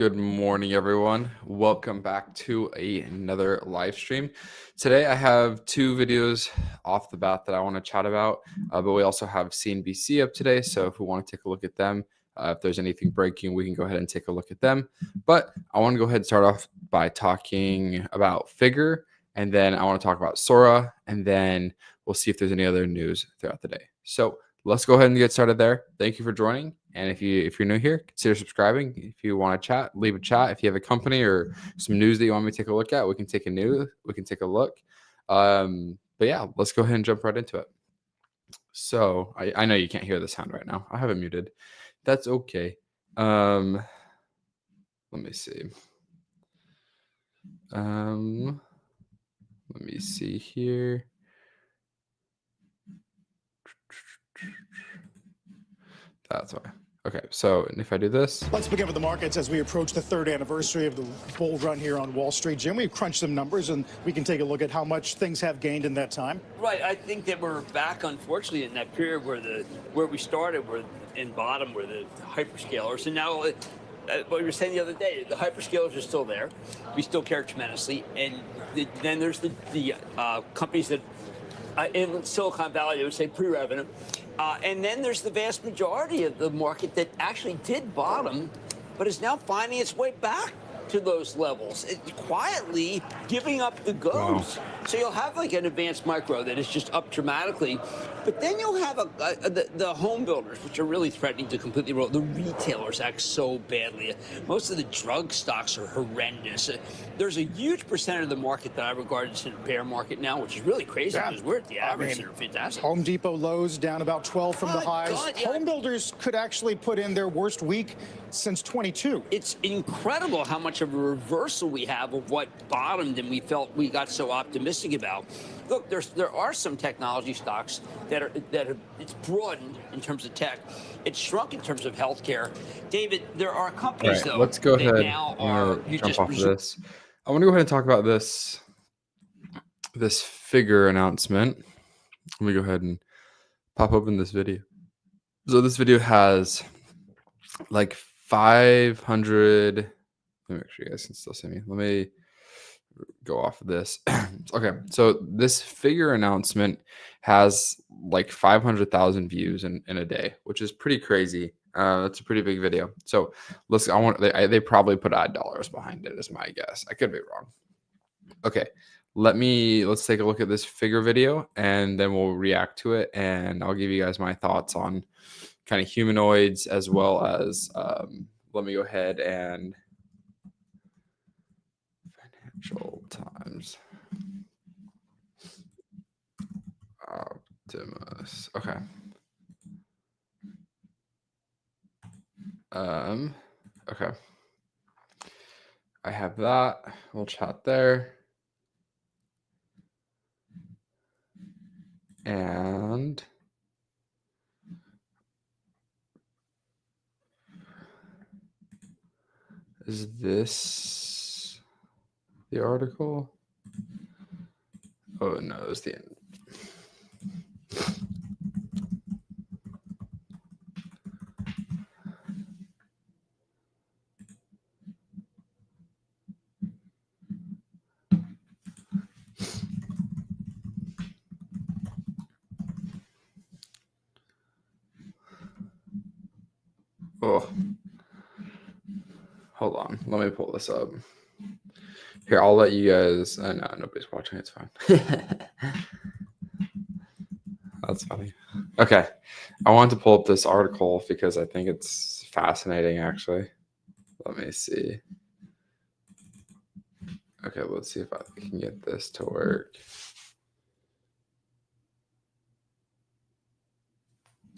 Good morning, everyone. Welcome back to another live stream. Today, I have two videos off the bat that I want to chat about, but we also have CNBC up today. So if we want to take a look at them, if there's anything breaking, we can go ahead and take a look at them. But I want to go ahead and start off by talking about Figure, and then I want to talk about Sora, and then we'll see if there's any other news throughout the day. So let's go ahead and get started there. Thank you for joining. And if you're new here, consider subscribing. If you want to chat, leave a chat. If you have a company or some news that you want me to take a look at, we can take a look. But yeah, let's go ahead and jump right into it. So I know you can't hear the sound right now. I have it muted. That's okay. Let me see. Let me see here. That's why. Okay, so if I do this. Let's begin with the markets as we approach the third anniversary of the bull run here on Wall Street. Jim, we've crunched some numbers and we can take a look at how much things have gained in that time. Right. I think that we're back, unfortunately, in that period where we started, where in bottom were the hyperscalers. And now, what we were saying the other day, the hyperscalers are still there. We still care tremendously. And then there's the companies that in Silicon Valley, I would say pre-revenue. And then there's the vast majority of the market that actually did bottom, but is now finding its way back to those levels, quietly giving up the ghost. Wow. So you'll have like an advanced micro that is just up dramatically, but then you'll have the home builders, which are really threatening to completely roll. The retailers act so badly. Most of the drug stocks are horrendous. There's a huge percent of the market that I regard as a bear market now, which is really crazy because we're at the average that are fantastic. Home Depot Lowe's down about 12 from the highs. God, yeah. Home builders could actually put in their worst week since 22. It's incredible how much of a reversal we have of what bottomed and we felt we got so optimistic about. Look, there are some technology stocks that it's broadened in terms of tech. It's shrunk in terms of healthcare. David, there are companies though. Let's go ahead. Now are jump off of this. I want to go ahead and talk about this Figure announcement. Let me go ahead and pop open this video. So this video has like 500. Let me make sure you guys can still see me. Let me go off of this. Okay, so this Figure announcement has like 500,000 views in a day, which is pretty crazy. That's a pretty big video. So they probably put ad dollars behind it, is my guess. I could be wrong. Okay, let's take a look at this Figure video and then we'll react to it, and I'll give you guys my thoughts on kind of humanoids as well as let me go ahead and Financial Times. Optimus. Okay. Okay. I have that. We'll chat there. And is this the article? Oh no, it's the end. Oh, hold on. Let me pull this up. Here, I'll let you guys. No, nobody's watching. It's fine. That's funny. Okay, I wanted to pull up this article because I think it's fascinating. Actually, let me see. Okay, let's see if I can get this to work.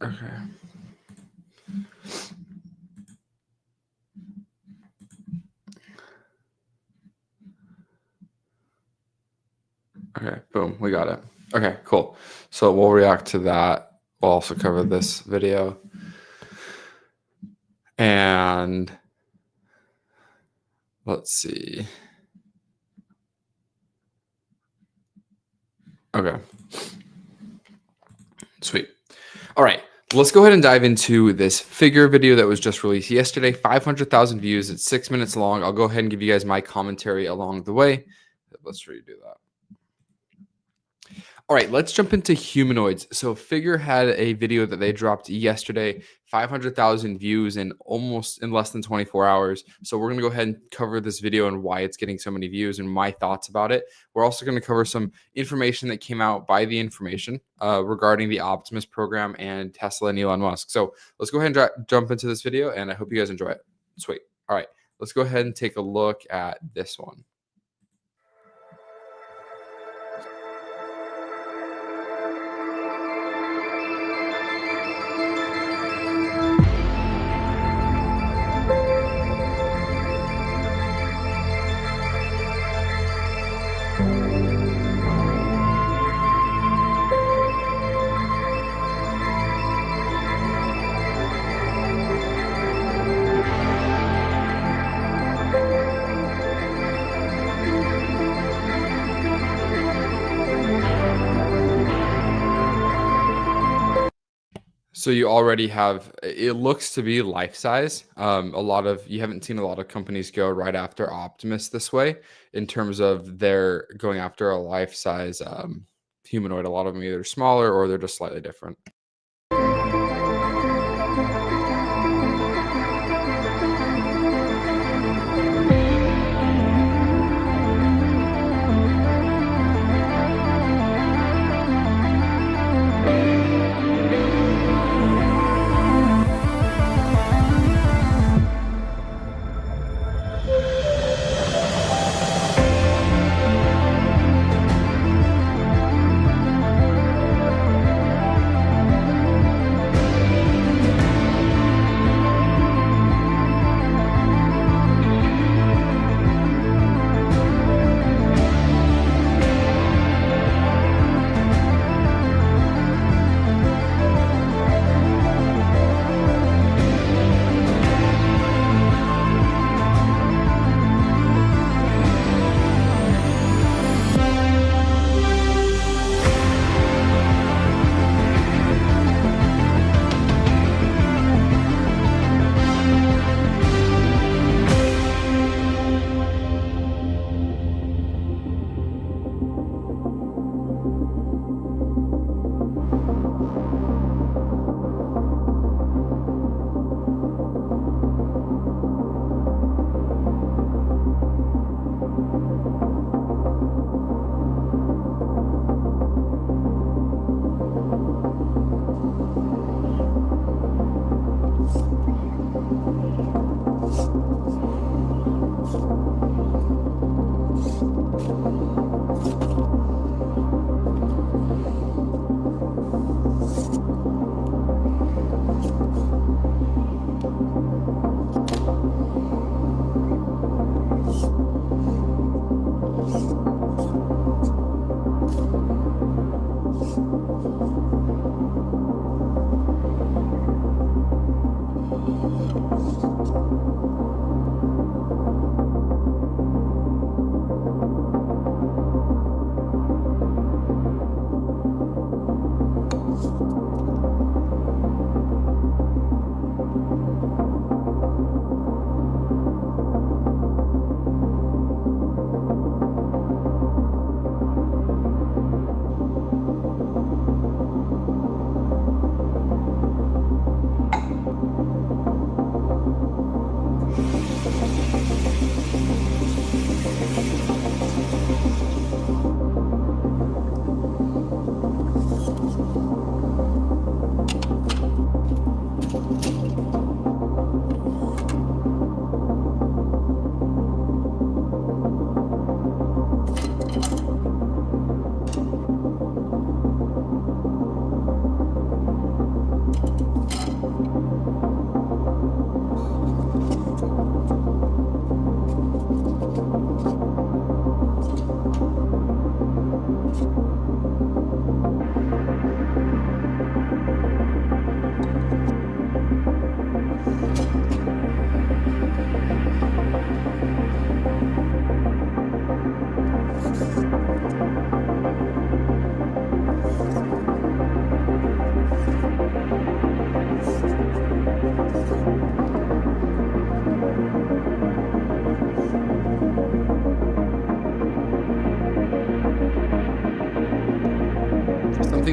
Okay. Okay, boom, we got it. Okay, cool. So we'll react to that. We'll also cover this video. And let's see. Okay. Sweet. All right. Let's go ahead and dive into this figure video that was just released yesterday. 500,000 views. It's 6 minutes long. I'll go ahead and give you guys my commentary along the way. Let's redo that. All right, let's jump into humanoids. So Figure had a video that they dropped yesterday, 500,000 views in less than 24 hours. So we're going to go ahead and cover this video and why it's getting so many views and my thoughts about it. We're also going to cover some information that came out by the information regarding the Optimus program and Tesla and Elon Musk. So let's go ahead and jump into this video, and I hope you guys enjoy it. Sweet. All right, let's go ahead and take a look at this one. So you already have, it looks to be life size. You haven't seen a lot of companies go right after Optimus this way in terms of they're going after a life size humanoid. A lot of them either smaller or they're just slightly different.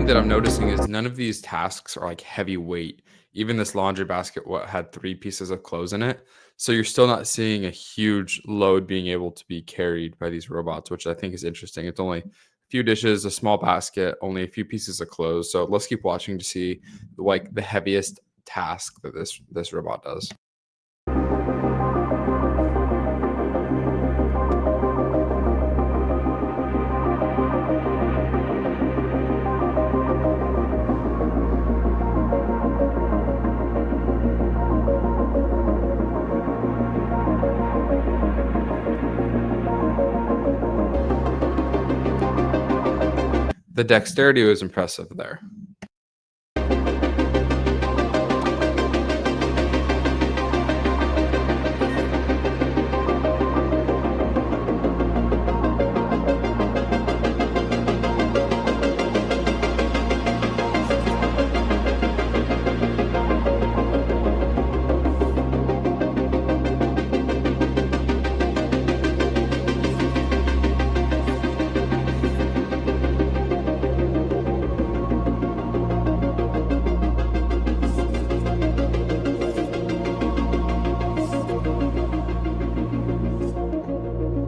that I'm noticing is none of these tasks are like heavy weight. Even this laundry basket, had 3 pieces of clothes in it. So you're still not seeing a huge load being able to be carried by these robots, which I think is interesting. It's only a few dishes, a small basket, only a few pieces of clothes. So let's keep watching to see like the heaviest task that this robot does. The dexterity was impressive there.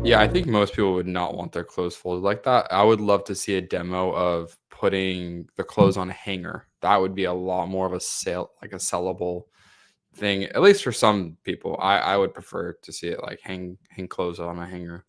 Yeah, I think most people would not want their clothes folded like that. I would love to see a demo of putting the clothes on a hanger. That would be a lot more of a like a sellable thing, at least for some people. I would prefer to see it like hang clothes on a hanger.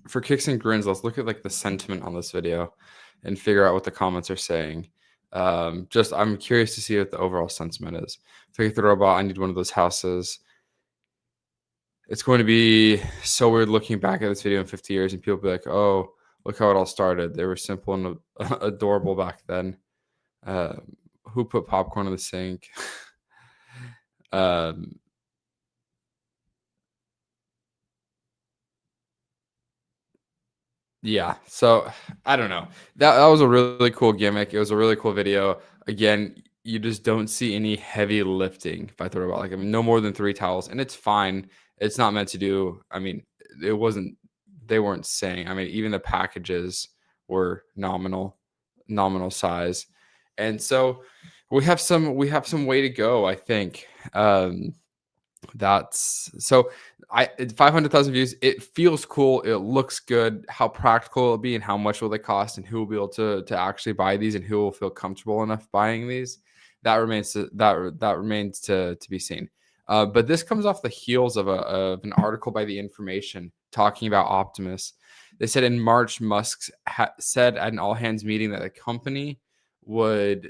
For kicks and grins, let's look at like the sentiment on this video and figure out what the comments are saying. Just I'm curious to see what the overall sentiment is. Fake the robot, I need one of those houses. It's going to be so weird looking back at this video in 50 years and people be like, oh, look how it all started. They were simple and adorable back then. Who put popcorn in the sink? Yeah, so I don't know. That was a really cool gimmick. It was a really cool video. Again, you just don't see any heavy lifting by the robot. Like, I mean, no more than 3 towels, and it's fine. It's not meant to do. I mean, it wasn't. They weren't saying. I mean, even the packages were nominal size, and so we have some way to go. I think. That's so I 500,000 views. It feels cool. It looks good. How practical it'll be and how much will they cost and who will be able to actually buy these and who will feel comfortable enough buying these. That remains to be seen. But this comes off the heels of an article by The Information talking about Optimus. They said in March, Musk said at an all hands meeting that the company would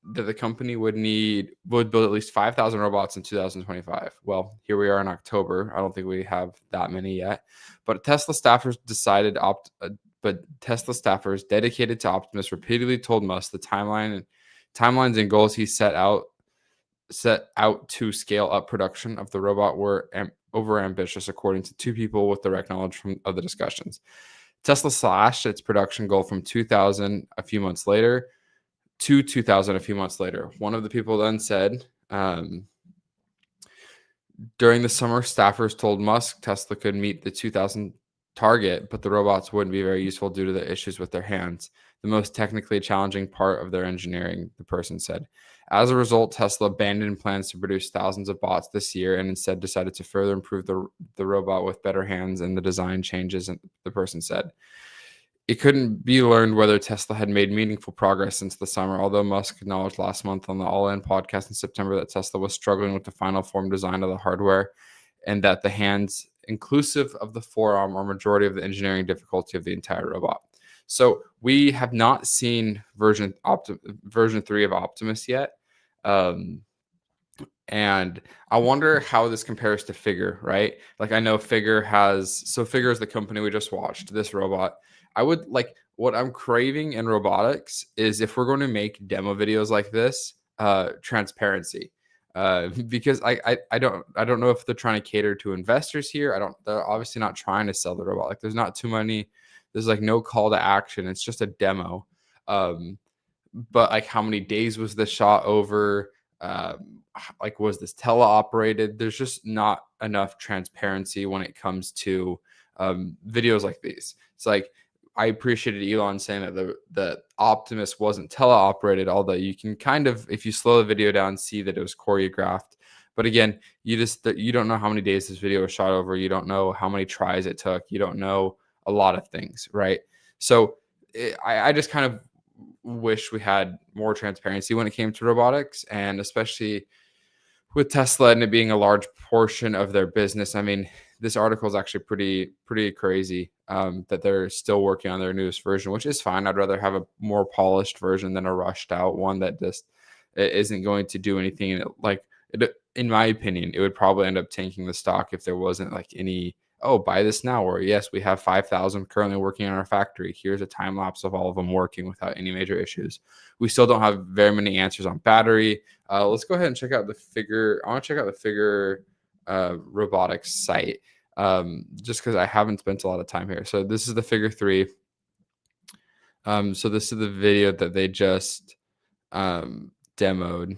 build at least 5,000 robots in 2025. Well, here we are in October. I don't think we have that many yet, but Tesla staffers dedicated to Optimus repeatedly told Musk the timelines and goals he set out to scale up production of the robot were over ambitious, according to 2 people with direct knowledge of the discussions. Tesla slashed its production goal from 2,000 a few months later to 2,000 a few months later. One of the people then said, during the summer, staffers told Musk Tesla could meet the 2,000 target, but the robots wouldn't be very useful due to the issues with their hands, the most technically challenging part of their engineering, the person said. As a result, Tesla abandoned plans to produce thousands of bots this year and instead decided to further improve the robot with better hands and the design changes, the person said. It couldn't be learned whether Tesla had made meaningful progress since the summer, although Musk acknowledged last month on the All In podcast in September that Tesla was struggling with the final form design of the hardware and that the hands, inclusive of the forearm, are majority of the engineering difficulty of the entire robot. So we have not seen version 3 of Optimus yet. And I wonder how this compares to Figure, right? Like I know Figure is the company we just watched, this robot. I would like what I'm craving in robotics is if we're going to make demo videos like this, transparency. Because I don't know if they're trying to cater to investors here. They're obviously not trying to sell the robot. Like there's like no call to action. It's just a demo. But like how many days was the shot over? Like was this teleoperated? There's just not enough transparency when it comes to videos like these. It's like I appreciated Elon saying that the Optimus wasn't teleoperated, although you can kind of, if you slow the video down, see that it was choreographed. But again, you don't know how many days this video was shot over. You don't know how many tries it took. You don't know a lot of things, right? So I just kind of wish we had more transparency when it came to robotics, and especially with Tesla and it being a large portion of their business. I mean, this article is actually pretty crazy that they're still working on their newest version, which is fine. I'd rather have a more polished version than a rushed out one that just isn't going to do anything. In my opinion, it would probably end up tanking the stock if there wasn't like any, oh, buy this now, or yes, we have 5,000 currently working in our factory. Here's a time lapse of all of them working without any major issues. We still don't have very many answers on battery. Let's go ahead and check out the Figure. I want to check out the Figure robotics site just because I haven't spent a lot of time here. So this is the Figure 3. So this is the video that they just demoed.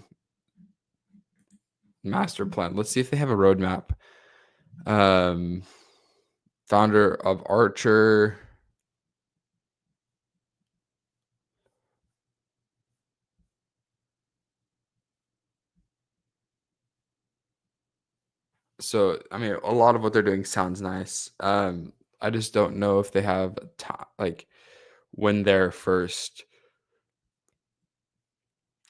Master plan. Let's see if they have a roadmap. Founder of Archer. So, I mean, a lot of what they're doing sounds nice. I just don't know if they have like when their first.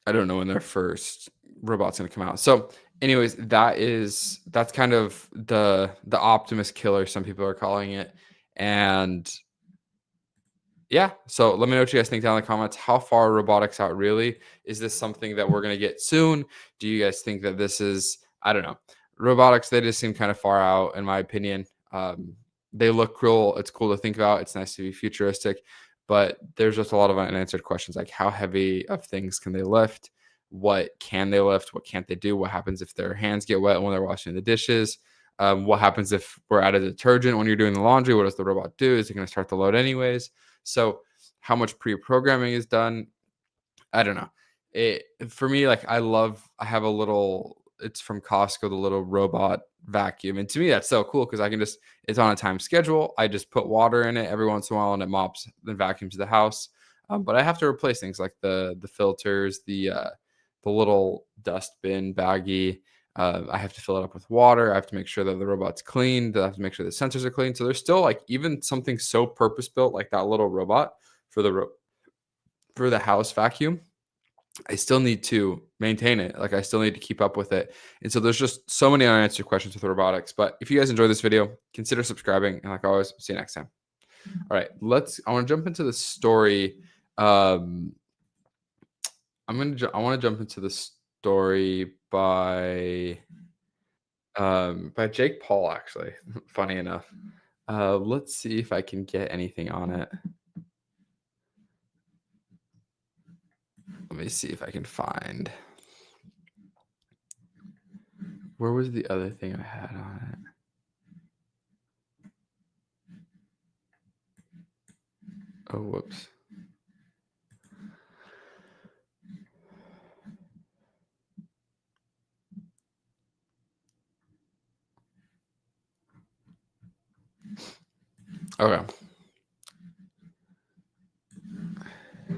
I don't know when their first robot's gonna come out. So, anyways, that's kind of the Optimus killer, some people are calling it, and yeah. So let me know what you guys think down in the comments. How far are robotics out really? Is this something that we're gonna get soon? Do you guys think that this is? I don't know. Robotics, they just seem kind of far out, in my opinion. They look cool. It's cool to think about. It's nice to be futuristic, but there's just a lot of unanswered questions like how heavy of things can they lift? What can they lift? What can't they do? What happens if their hands get wet when they're washing the dishes? What happens if we're out of detergent when you're doing the laundry? What does the robot do? Is it going to start the load anyways? So how much pre-programming is done? I don't know. For me, like I have a little, it's from Costco, the little robot vacuum. And to me, that's so cool because it's on a time schedule. I just put water in it every once in a while and it mops and vacuums the house. But I have to replace things like the filters, the little dust bin baggie. I have to fill it up with water. I have to make sure that the robot's cleaned. I have to make sure the sensors are clean. So there's still like even something so purpose built like that little robot for the house vacuum. I still need to maintain it. Like I still need to keep up with it. And so there's just so many unanswered questions with robotics. But if you guys enjoyed this video, consider subscribing. And like always, see you next time. All right, I want to jump into the story. I want to jump into the story by Jake Paul, actually. Funny enough. Let's see if I can get anything on it. Let me see if I can find. Where was the other thing I had on it? Oh, whoops. Okay.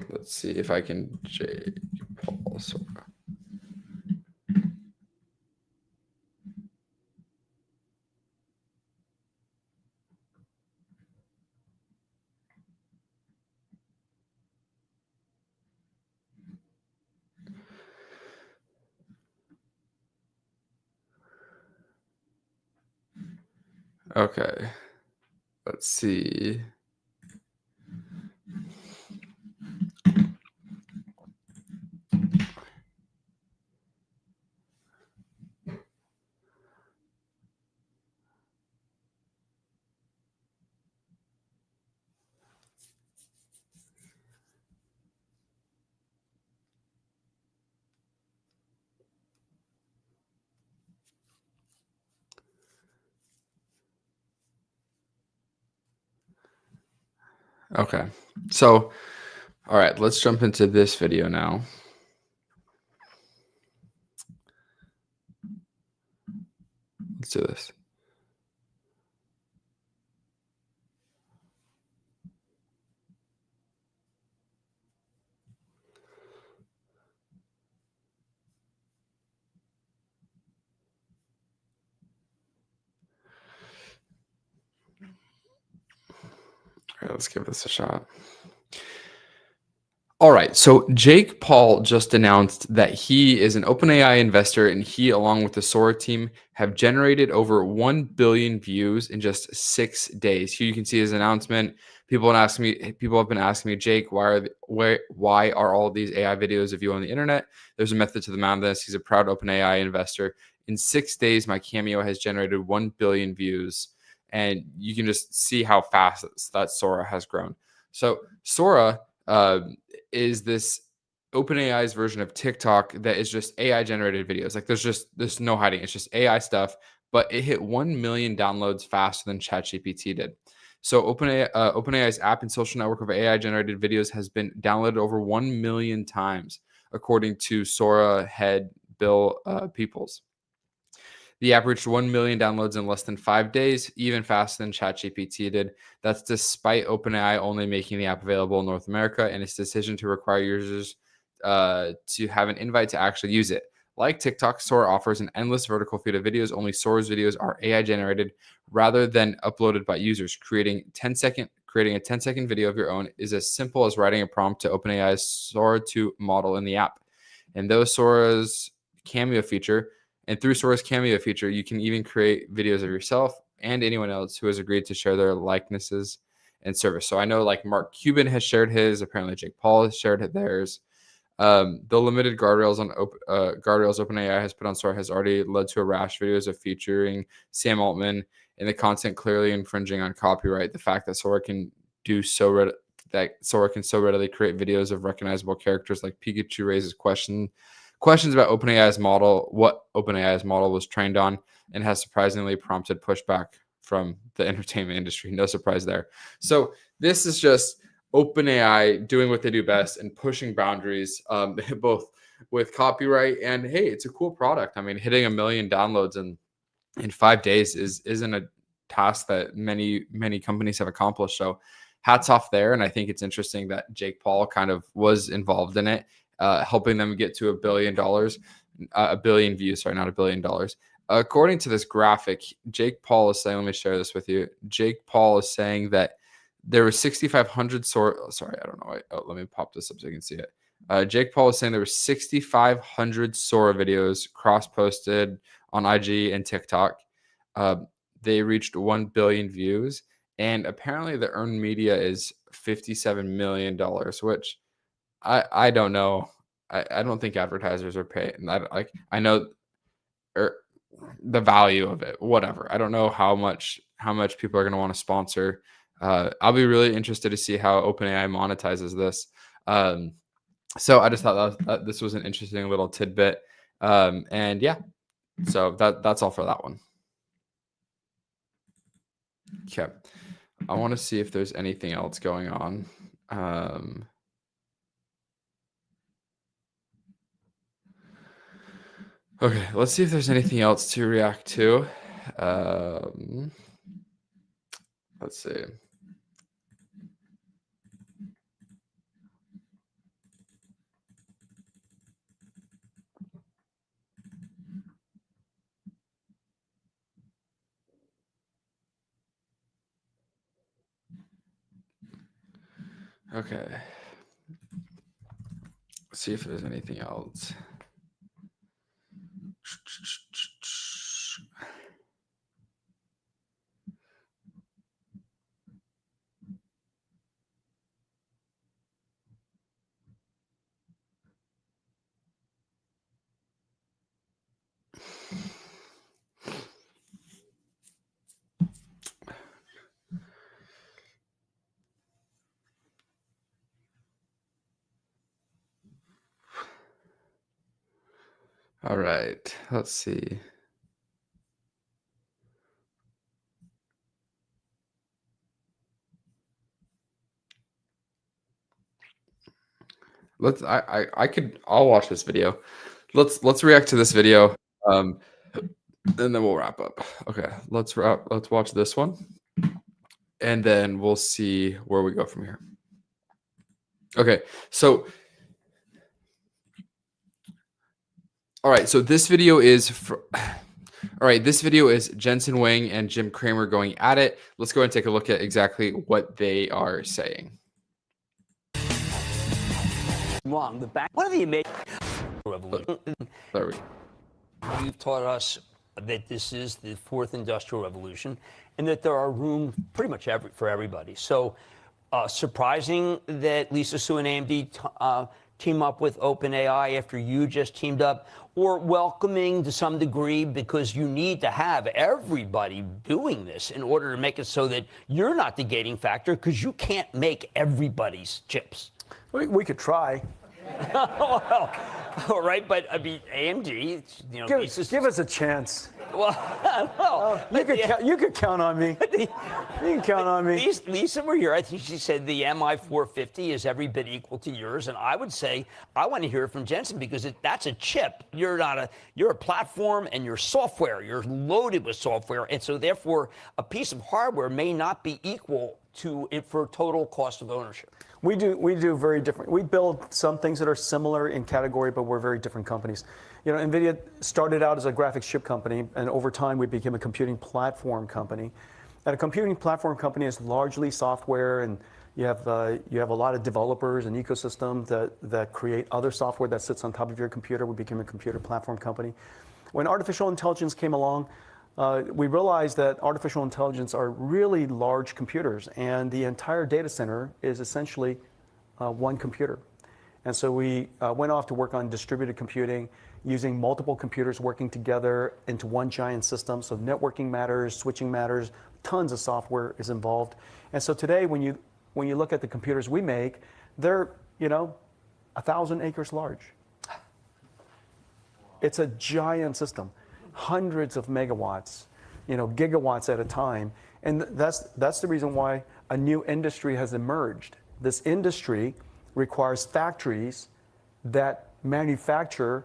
Let's see if I can Jake Paul Sora. Okay. Let's see. Okay. So, all right, let's jump into this video now. Let's do this. All right, let's give this a shot. All right, so Jake Paul just announced that he is an OpenAI investor, and he, along with the Sora team, have generated over 1 billion views in just 6 days. Here you can see his announcement. People have been asking me, Jake, why are all these AI videos of you on the internet? There's a method to the madness. He's a proud OpenAI investor. In 6 days, my cameo has generated 1 billion views, and you can just see how fast that Sora has grown. So Sora is this OpenAI's version of TikTok that is just AI generated videos. Like there's no hiding. It's just AI stuff, but it hit 1 million downloads faster than ChatGPT did. So OpenAI's app and social network of AI generated videos has been downloaded over 1 million times, according to Sora head Bill Peoples. The app reached 1 million downloads in less than 5 days, even faster than ChatGPT did. That's despite OpenAI only making the app available in North America and its decision to require users to have an invite to actually use it. Like TikTok, Sora offers an endless vertical feed of videos. Only Sora's videos are AI generated rather than uploaded by users. Creating a 10-second video of your own is as simple as writing a prompt to OpenAI's Sora 2 model in the app. And through Sora's Cameo feature, you can even create videos of yourself and anyone else who has agreed to share their likenesses and service. So I know like Mark Cuban has shared his. Apparently Jake Paul has shared theirs. The limited guardrails OpenAI has put on Sora has already led to a rash of videos of featuring Sam Altman and the content clearly infringing on copyright. The fact that Sora can so readily create videos of recognizable characters like Pikachu raises questions about what OpenAI's model was trained on, and has surprisingly prompted pushback from the entertainment industry. No surprise there. So this is just OpenAI doing what they do best and pushing boundaries, both with copyright and, hey, it's a cool product. I mean, hitting 1 million downloads in 5 days isn't a task that many companies have accomplished. So hats off there. And I think it's interesting that Jake Paul kind of was involved in it, helping them get to $1 billion, a billion views. Sorry, not $1 billion. According to this graphic, Jake Paul is saying, let me share this with you. Jake Paul is saying that there were 6,500 sorry, I don't know. Let me pop this up so you can see it. Jake Paul is saying there were 6,500 Sora videos cross-posted on IG and TikTok. They reached 1 billion views, and apparently the earned media is $57 million, which I don't know. I don't think advertisers are paying. I know the value of it. Whatever. I don't know how much people are going to want to sponsor. I'll be really interested to see how OpenAI monetizes this. So I just thought that this was an interesting little tidbit. And yeah, so that's all for that one. Okay. I want to see if there's anything else going on. Okay, let's see if there's anything else to react to. Let's see. Okay. Let's see if there's anything else. All right, let's see. I'll watch this video. Let's react to this video. And then we'll wrap up. Okay, let's watch this one. And then we'll see where we go from here. Okay, so all right, so this video is this video is Jensen Huang and Jim Cramer going at it. Let's go and take a look at exactly what they are saying. Huang, one of the amazing revolution. There we go. You've taught us that this is the fourth industrial revolution, and that there are room pretty much for everybody. So, surprising that Lisa Su and AMD team up with OpenAI after you just teamed up, or welcoming to some degree because you need to have everybody doing this in order to make it so that you're not the gating factor because you can't make everybody's chips. We could try. Well, all right, but I mean, AMD, you know, give us a chance. Well, You could count on me. You can count on me. Lisa were here. I think she said the MI450 is every bit equal to yours, and I would say I want to hear it from Jensen because that's a chip. You're a platform, and you're software. You're loaded with software, and so therefore a piece of hardware may not be equal to it for total cost of ownership. We do very different. We build some things that are similar in category, but we're very different companies. You know, NVIDIA started out as a graphics chip company, and over time we became a computing platform company. And a computing platform company is largely software, and you have a lot of developers and ecosystem that create other software that sits on top of your computer. We became a computer platform company. When artificial intelligence came along, we realized that artificial intelligence are really large computers, and the entire data center is essentially one computer. And so we went off to work on distributed computing, using multiple computers working together into one giant system. So networking matters, switching matters, tons of software is involved. And so today, when you look at the computers we make, they're 1,000 acres large. It's a giant system. Hundreds of megawatts, gigawatts at a time. And that's the reason why a new industry has emerged. This industry requires factories that manufacture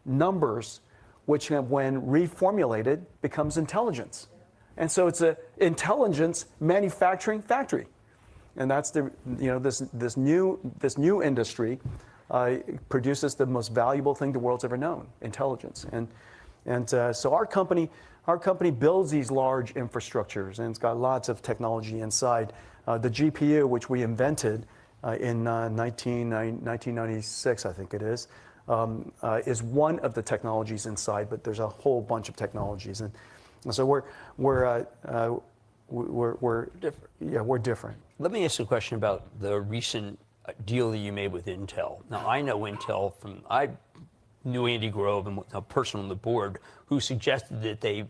numbers, which when reformulated becomes intelligence. And so it's an intelligence manufacturing factory. And that's this new industry produces the most valuable thing the world's ever known, intelligence. And so our company builds these large infrastructures, and it's got lots of technology inside. The GPU, which we invented in 1996, I think it is one of the technologies inside, but there's a whole bunch of technologies, and so we're different. Yeah, we're different. Let me ask you a question about the recent deal that you made with Intel. Now, I know Intel I knew Andy Grove, and a person on the board who suggested that they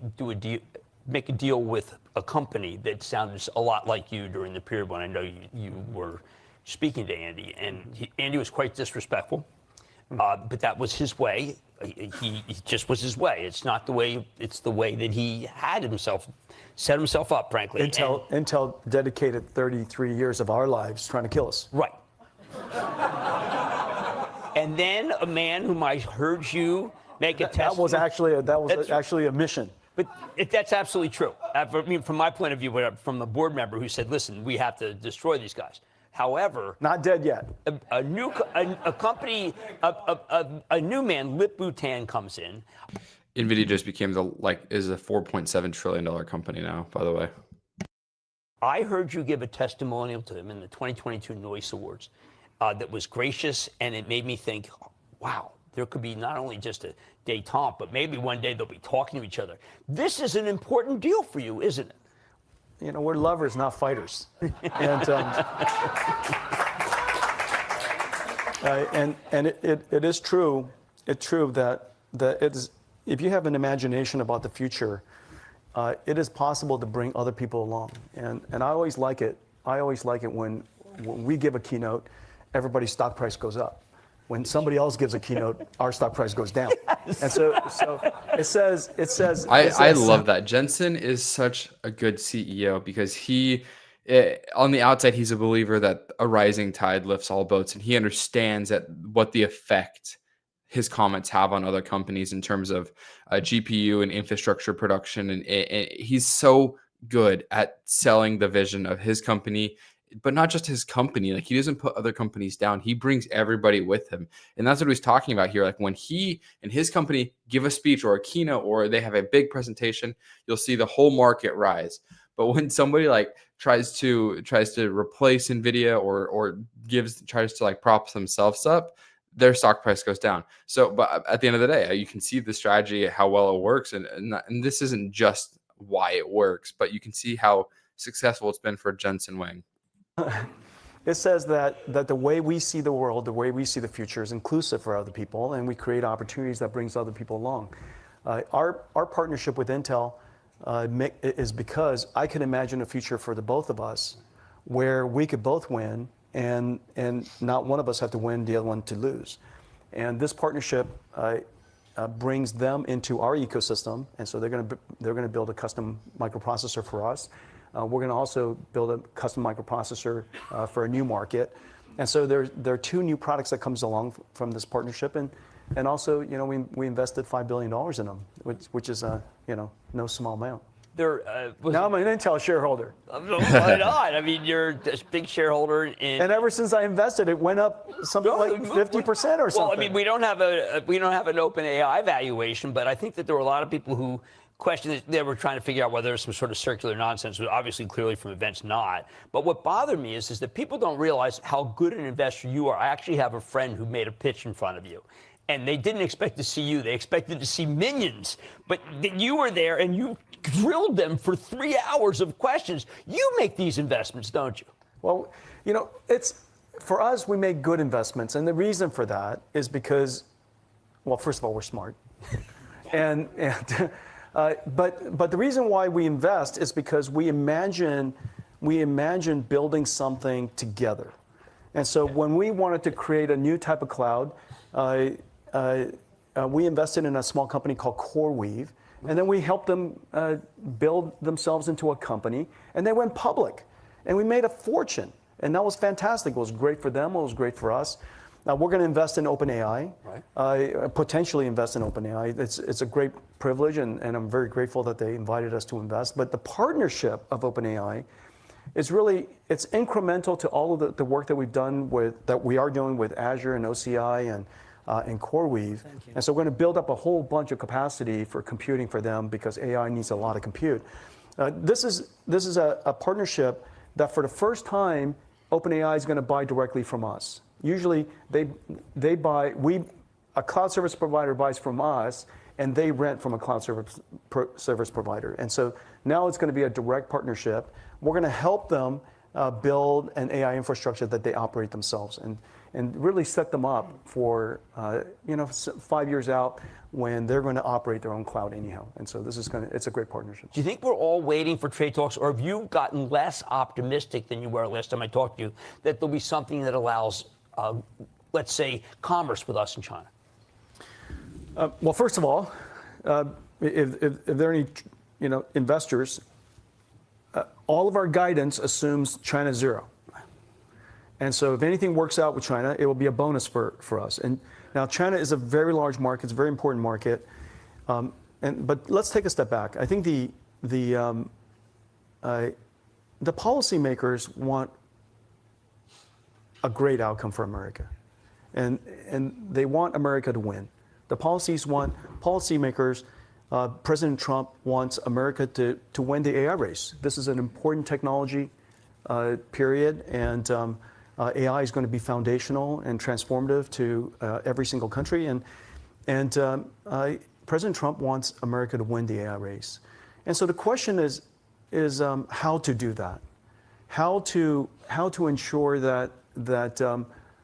make a deal with a company that sounded a lot like you during the period when I know you were speaking to Andy, and Andy was quite disrespectful, but that was his way. He just was his way. It's not the way. It's the way that he had set himself up, frankly. Intel dedicated 33 years of our lives trying to kill us. Right. And then a man whom I heard you make a testimony. That was actually a mission. But that's absolutely true. I mean, from my point of view, from the board member who said, "Listen, we have to destroy these guys." However, not dead yet. A new man, Lip Bhutan, comes in. NVIDIA just became is a $4.7 trillion company now, by the way. I heard you give a testimonial to him in the 2022 Noise Awards that was gracious, and it made me think, wow, there could be not only just a détente, but maybe one day they'll be talking to each other. This is an important deal for you, isn't it? We're lovers, not fighters. And it is true. It's true that if you have an imagination about the future, it is possible to bring other people along. And I always like it. I always like it when we give a keynote, everybody's stock price goes up. when somebody else gives a keynote, our stock price goes down. And so it says. I love that. Jensen is such a good CEO because on the outside, he's a believer that a rising tide lifts all boats, and he understands that what the effect his comments have on other companies in terms of GPU and infrastructure production. And he's so good at selling the vision of his company, but not just his company. Like, he doesn't put other companies down. He brings everybody with him. And that's what he's talking about here. Like, when he and his company give a speech or a keynote or they have a big presentation, you'll see the whole market rise. But when somebody like tries to replace NVIDIA or tries to like prop themselves up, their stock price goes down. So, but at the end of the day, you can see the strategy, how well it works. And this isn't just why it works, but you can see how successful it's been for Jensen Huang. It says that the way we see the world, the way we see the future is inclusive for other people, and we create opportunities that brings other people along. Our partnership with Intel is because I can imagine a future for the both of us where we could both win and not one of us have to win, the other one to lose. And this partnership brings them into our ecosystem, and so they're going to build a custom microprocessor for us. We're going to also build a custom microprocessor for a new market. And so there are two new products that comes along from this partnership, and also, you know, we invested $5 billion in them, which is no small amount. Now I'm an Intel shareholder. Why not? I mean, you're a big shareholder in. And ever since I invested, it went up something like 50% or something. Well, I mean, we don't have an open AI valuation, but I think that there were a lot of people who questioned it. They were trying to figure out whether there's some sort of circular nonsense, but obviously, clearly from events, not. But what bothered me is that people don't realize how good an investor you are. I actually have a friend who made a pitch in front of you. And they didn't expect to see you. They expected to see minions. But you were there, and you grilled them for 3 hours of questions. You make these investments, don't you? Well, you know, for us, we make good investments. And the reason for that is because, well, first of all, we're smart. But the reason why we invest is because we imagine building something together. And so when we wanted to create a new type of cloud, we invested in a small company called CoreWeave, and then we helped them build themselves into a company, and they went public, and we made a fortune, and that was fantastic. It was great for them. It was great for us. Now we're going to invest in OpenAI, right. Potentially invest in OpenAI. It's a great privilege, and I'm very grateful that they invited us to invest. But the partnership of OpenAI is it's incremental to all of the work that we are doing with Azure and OCI and CoreWeave. And so we're going to build up a whole bunch of capacity for computing for them because AI needs a lot of compute. This is a partnership that for the first time, OpenAI is going to buy directly from us. Usually a cloud service provider buys from us, and they rent from a cloud service provider. And so now it's going to be a direct partnership. We're going to help them build an AI infrastructure that they operate themselves and really set them up for 5 years out when they're going to operate their own cloud anyhow. And so it's a great partnership. Do you think we're all waiting for trade talks, or have you gotten less optimistic than you were last time I talked to you, that there'll be something that allows, let's say, commerce with us in China? Well, first of all, if there are any investors, all of our guidance assumes China zero. And so if anything works out with China, it will be a bonus for us. And now China is a very large market. It's a very important market. But let's take a step back. I think the policymakers want a great outcome for America. And they want America to win. The policymakers, President Trump wants America to win the AI race. This is an important technology period, and AI is going to be foundational and transformative to every single country. And President Trump wants America to win the AI race. And so the question is how to do that, how to ensure that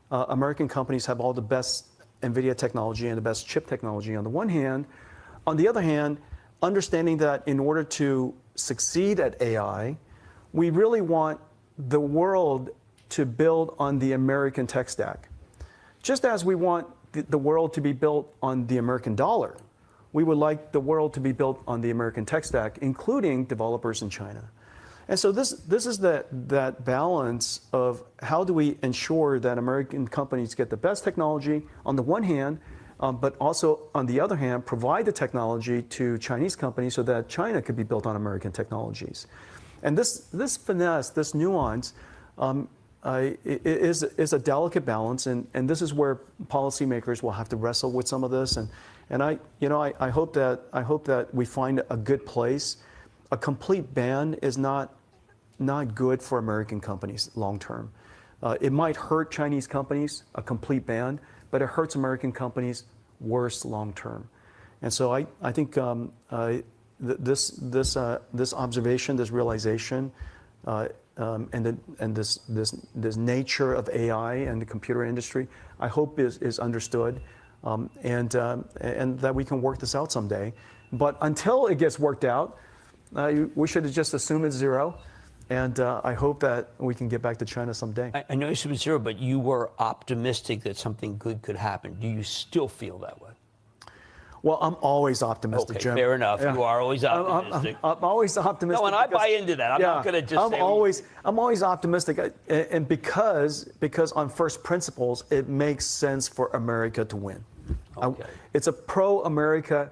American companies have all the best NVIDIA technology and the best chip technology on the one hand. On the other hand, understanding that in order to succeed at AI, we really want the world to build on the American tech stack. Just as we want the world to be built on the American dollar, we would like the world to be built on the American tech stack, including developers in China. And so this is that balance of how do we ensure that American companies get the best technology on the one hand, but also on the other hand, provide the technology to Chinese companies so that China could be built on American technologies. And this finesse, this nuance, is a delicate balance, and this is where policymakers will have to wrestle with some of this. And I hope that we find a good place. A complete ban is not good for American companies long term. It might hurt Chinese companies, a complete ban, but it hurts American companies worse long term. And so I think this observation, this realization, and this nature of AI and the computer industry, I hope is understood, and that we can work this out someday. But until it gets worked out, we should just assume it's zero. And I hope that we can get back to China someday. I know you said it's zero, but you were optimistic that something good could happen. Do you still feel that way? Well, I'm always optimistic, Okay, Jim. fair enough. Yeah. You are always optimistic. I'm always optimistic. No, and I buy into that. I'm not going to just say... I'm always optimistic, and because on first principles, it makes sense for America to win. Okay. It's a pro-America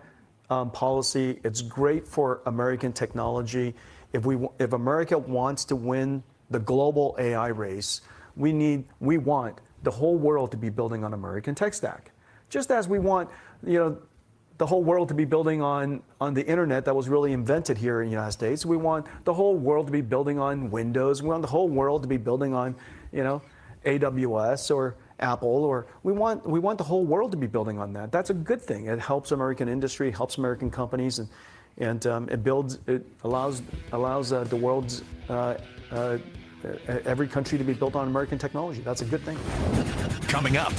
policy. It's great for American technology. If America wants to win the global AI race, we want the whole world to be building on American tech stack, just as we want, the whole world to be building on the internet that was really invented here in the United States. We want the whole world to be building on Windows. We want the whole world to be building on, AWS or Apple, or we want the whole world to be building on that. That's a good thing. It helps American industry, helps American companies, and it allows the world's every country to be built on American technology. That's a good thing. Coming up.